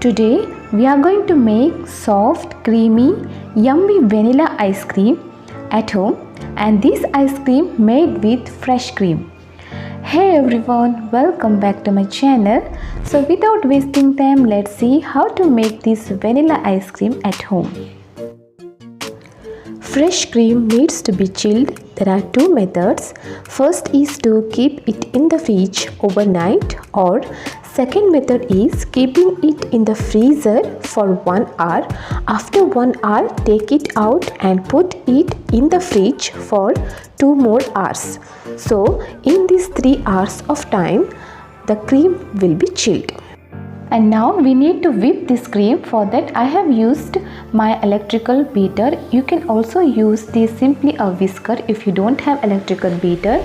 Today we are going to make soft, creamy, yummy vanilla ice cream at home, and this ice cream made with fresh cream. Hey everyone, welcome back to my channel. So without wasting time, let's see how to make this vanilla ice cream at home. Fresh cream needs to be chilled. There are two methods. First is to keep it in the fridge overnight, or second method is keeping it in the freezer for 1 hour. After 1 hour, take it out and put it in the fridge for 2 more hours. So in these 3 hours of time, the cream will be chilled. And now we need to whip this cream. For that I have used my electrical beater. You can also use simply a whisker if you don't have electrical beater.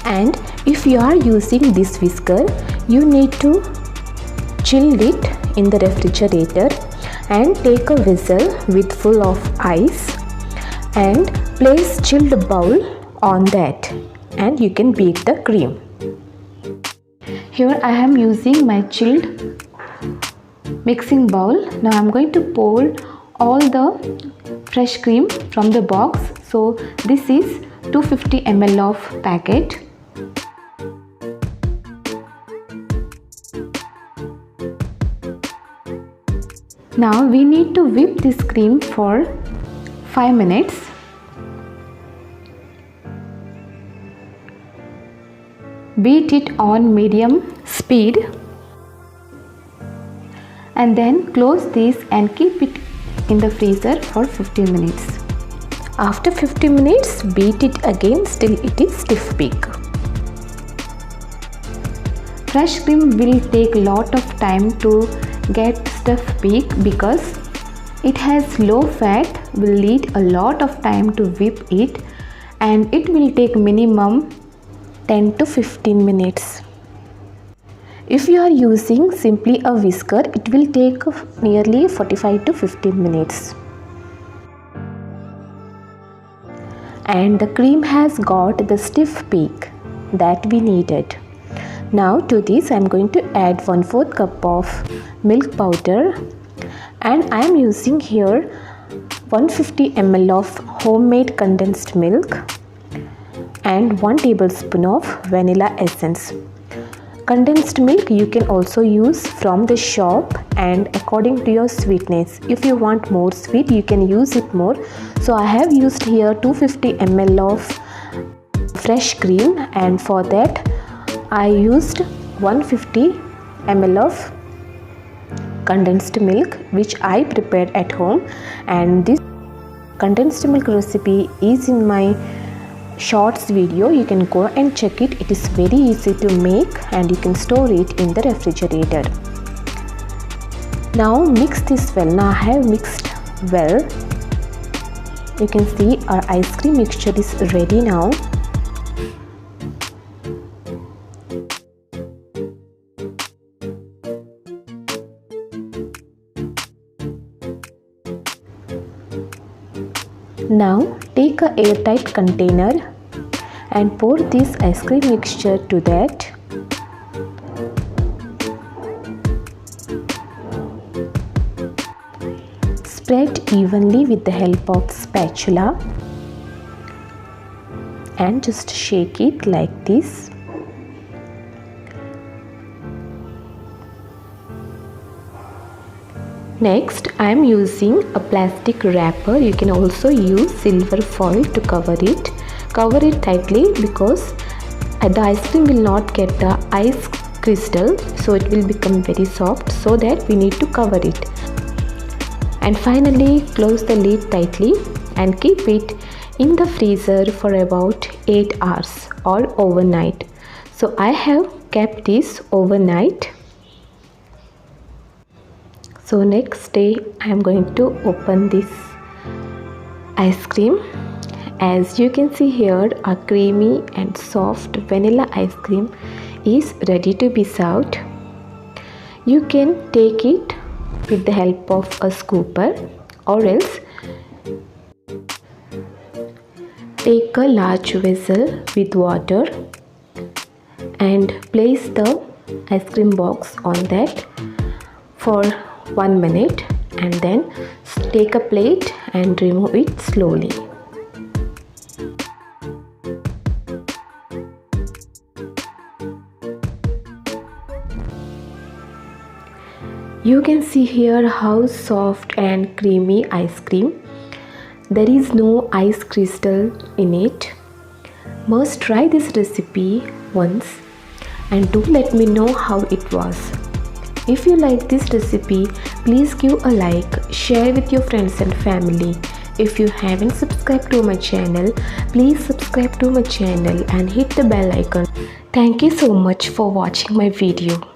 And if you are using this whisker, you need to chill it in the refrigerator and take a vessel with full of ice and place chilled bowl on that, and you can beat the cream. Here I am using my chilled mixing bowl. Now I am going to pour all the fresh cream from the box. So this is 250 ml of packet. Now we need to whip this cream for 5 minutes. Beat it on medium speed and then close this and keep it in the freezer for 15 minutes. After 50 minutes, beat it again till it is stiff peak. Fresh cream will take lot of time to get stiff peak because it has low fat, will need a lot of time to whip it, and it will take minimum 10 to 15 minutes. If you are using simply a whisker, it will take nearly 45 to 15 minutes. And the cream has got the stiff peak that we needed. Now to this I am going to add 1/4 cup of milk powder, and I am using here 150 ml of homemade condensed milk and 1 tablespoon of vanilla essence. Condensed milk you can also use from the shop, and according to your sweetness. If you want more sweet, you can use it more. So I have used here 250 ml of fresh cream, and for that I used 150 ml of condensed milk, which I prepared at home. And this condensed milk recipe is in my shorts video. You can go and check it. It is very easy to make, and you can store it in the refrigerator. Now mix this well. Now I have mixed well. You can see our ice cream mixture is ready now. Now take a airtight container and pour this ice cream mixture to that. Spread evenly with the help of spatula and just shake it like this. Next, I am using a plastic wrapper. You can also use silver foil to cover it. Cover it tightly because the ice cream will not get the ice crystal, so it will become very soft. So that we need to cover it. And finally, close the lid tightly and keep it in the freezer for about 8 hours or overnight. So I have kept this overnight. So next day I am going to open this ice cream. As you can see here, a creamy and soft vanilla ice cream is ready to be served. You can take it with the help of a scooper, or else take a large vessel with water and place the ice cream box on that. for 1 minute and then take a plate and remove it slowly. You can see here how soft and creamy ice cream. There is no ice crystal in it. Must try this recipe once and do let me know how it was. If you like this recipe, please give a like, share with your friends and family. If you haven't subscribed to my channel, please subscribe to my channel and hit the bell icon. Thank you so much for watching my video.